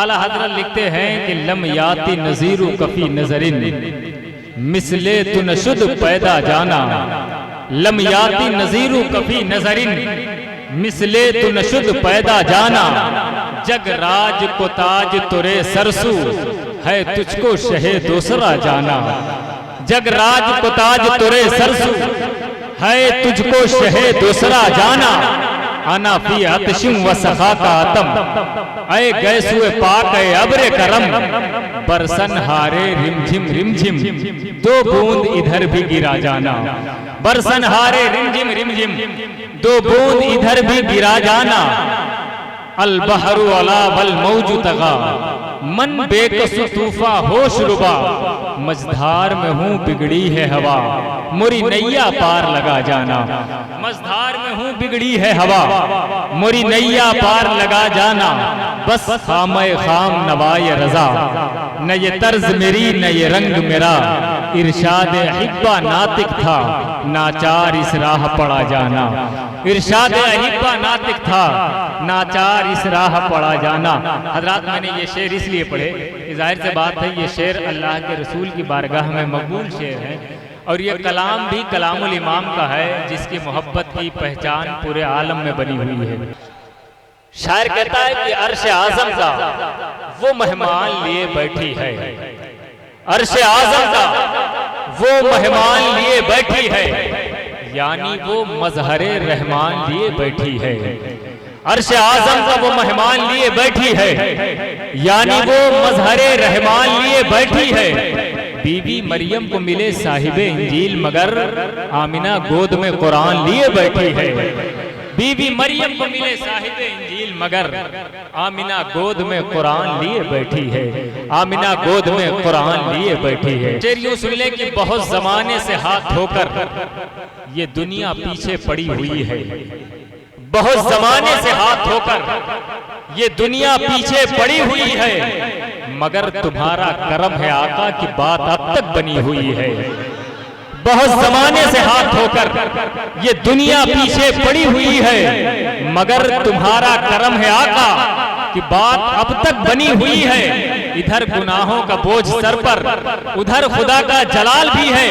आला हजरत लिखते हैं कि लम याति नजीरु कफी नजरिन मिसले तुनशुद पैदा जाना। लम याति नजीरु कफी नजरिन मिसले तुनशुद पैदा जाना। जग राज को ताज तुरे सरसू है तुझको शहे दूसरा जाना। जग राज को ताज तुरे सरसू है तुझको शहे दूसरा जाना। आना फी अतशिम व सखा का आतम अय गैसुए पाक अय अब्रे करम। बरसन हारे रिमझिम रिमझिम दो बूंद इधर भी गिरा जाना। बरसन हारे रिमझिम रिमझिम दो बूंद इधर भी गिरा जाना। अल बहरू अला वल मौजू तगा मन बेकसु तूफा होश रुबा। मझधार में हूँ बिगड़ी है हवा मोरी नैया पार लगा जाना। मझधार में हूँ बिगड़ी है हवा मोरी नैया पार लगा जाना। बस खामे खाम नवाए रजा न ये तर्ज मेरी न ये रंग मेरा। इरशाद अहिब्बा नातिक था नाचार इस राह पड़ा जाना। इरशाद अहिब्बा नातिक था नाचार इस राह पड़ा जाना। हजरात मैंने ये शेर इसलिए पढ़े कि जाहिर से बात है ये शेर अल्लाह के रसूल की बारगाह में मकबूल शेर है और ये कलाम भी कलामुल इमाम का है जिसकी मोहब्बत की पहचान पूरे आलम में बनी हुई है। शायर कहता है कि अर्श आजम का वो मेहमान लिए बैठी है। अर्श आजम का वो मेहमान लिए बैठी है यानी वो मजहरे रहमान लिए बैठी है। अर्श आजम का वो मेहमान लिए बैठी है यानी वो मजहरे रहमान लिए बैठी है। बीबी मरियम को मिले साहिबे इंजील मगर आमिना गोद में कुरान लिए बैठी है। बीबी मरियम को मिले साहिबे इंजील मगर आमिना गोद में कुरान लिए बैठी है। आमिना गोद में कुरान लिए बैठी है। शेर यूं सुन ले कि बहुत जमाने से हाथ धोकर ये दुनिया पीछे पड़ी हुई है। बहुत जमाने से हाथ धोकर ये दुनिया पीछे पड़ी हुई है मगर तुम्हारा करम है आका की बात अब तक बनी हुई है। बहुत जमाने से हाथ धोकर ये दुनिया पीछे पड़ी हुई है मगर तुम्हारा करम है आका की बात अब तक बनी हुई है। इधर गुनाहों का बोझ सर पर उधर खुदा का जलाल भी है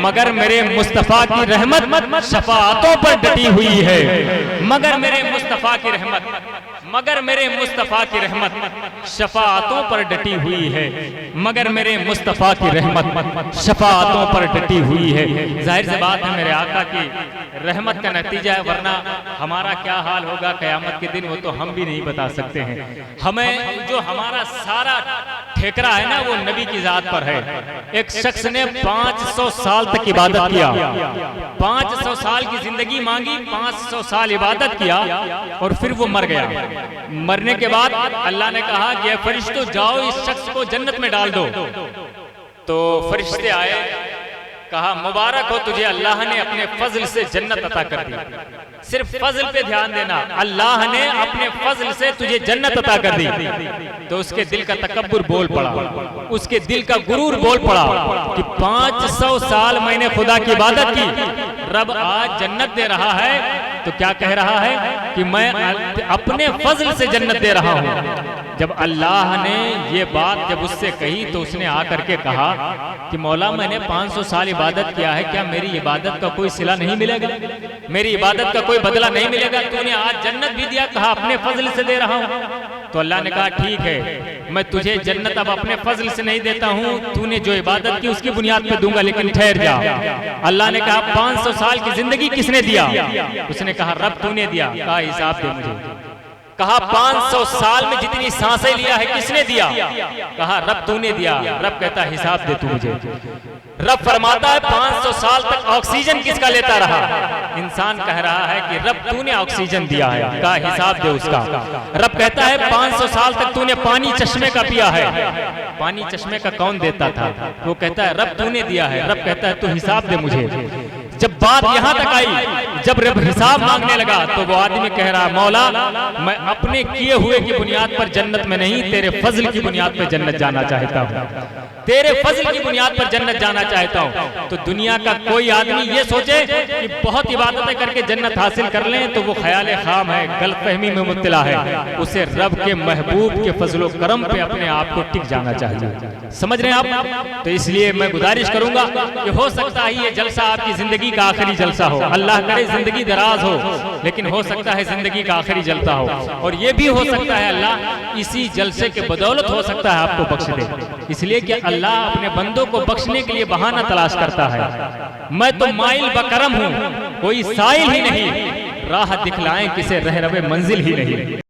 मगर मेरे मुस्तफा की रहमत शफाअतों पर डटी हुई है। मगर मेरे मुस्तफा की रहमत मगर मेरे मुस्तफा की रहमत शफाअतों पर डटी हुई है। मगर मेरे मुस्तफा की रहमत शफाअतों पर डटी हुई है। जाहिर सी बात है मेरे आका की रहमत का नतीजा है वरना हमारा क्या हाल होगा क़यामत के दिन वो तो हम भी नहीं बता सकते हैं। हमें जो हमारा सारा ठेकरा है ना वो नबी की जात पर है। एक शख्स ने 500 साल तक इबादत किया 500 साल की जिंदगी मांगी 500 साल इबादत किया और फिर वो मर गया। मरने के बाद अल्लाह ने कहा कि फरिश्तों जाओ इस शख्स को जन्नत में डाल दो। तो फरिश्ते आए कहा मुबारक हो तुझे अल्लाह ने अपने फजल से जन्नत अता कर दी। सिर्फ फजल पे ध्यान देना अल्लाह ने अपने फजल से तुझे जन्नत अता कर दी। तो उसके दिल का तकब्बुर बोल पड़ा उसके दिल का गुरूर बोल पड़ा कि 500 साल मैंने खुदा की इबादत की रब आज जन्नत दे रहा है तो क्या कह रहा है कि मैं अपने फजल से जन्नत दे रहा हूं। जब अल्लाह ने ये बात जब उससे कही तो उसने आकर के कहा कि मौला मैंने 500 साल इबादत किया है क्या मेरी इबादत का कोई सिला नहीं मिलेगा? मेरी इबादत का कोई बदला नहीं मिलेगा? तूने आज जन्नत भी दिया कहा अपने फजल से दे रहा हूं। तो अल्लाह ने कहा ठीक है मैं तुझे जन्नत अब अपने फजल से नहीं देता हूं तूने जो इबादत की उसकी बुनियाद पे दूंगा लेकिन ठहर जा। अल्लाह ने कहा 500 साल की जिंदगी किसने दिया? उसने कहा रब तूने दिया। कहा हिसाब दे मुझे। कहा 500 साल में जितनी सांसें लिया है किसने दिया? कहा रब तूने दिया। रब कहता हिसाब दे तू मुझे। रब फरमाता है 500 साल तक ऑक्सीजन किसका लेता रहा? इंसान कह रहा है कि रब तूने ऑक्सीजन दिया है। कहा हिसाब दे उसका। रब कहता है 500 साल तक तूने पानी चश्मे का पिया है। पानी चश्मे का कौन देता था? वो कहता है रब तूने दिया है। रब कहता है तू हिसाब दे मुझे। जब बात यहाँ तक आई जब रब हिसाब मांगने लगा तो वो आदमी कह रहा मौला मैं अपने किए हुए की बुनियाद पर जन्नत में नहीं तेरे फजल की बुनियाद पर जन्नत जाना चाहता हूँ। तेरे फजल की बुनियाद पर जन्नत जाना चाहता हूँ। तो दुनिया का कोई आदमी ये सोचे कि बहुत इबादतें करके जन्नत हासिल कर लें तो वो ख्याल खाम है, गलतफहमी में मुब्तला है। उसे रब के महबूब के फजलो करम पे अपने आप को टिक जाना चाहिए। समझ रहे हैं आप? तो इसलिए मैं गुजारिश करूंगा कि हो सकता है ये जलसा आपकी जिंदगी का आखिरी जलसा हो, अल्लाह करे जिंदगी दराज हो, लेकिन हो सकता है जिंदगी का आखिरी जलसा हो। और ये भी हो सकता है अल्लाह इसी जलसे के बदौलत हो सकता है आपको बख्श दे, इसलिए कि अल्लाह अपने बंदों को बख्शने के लिए बहाना तलाश करता है। मैं तो माइल बकरम हूँ, कोई साइल ही नहीं, राह दिखलाएं किसे रहरवे मंजिल ही नहीं।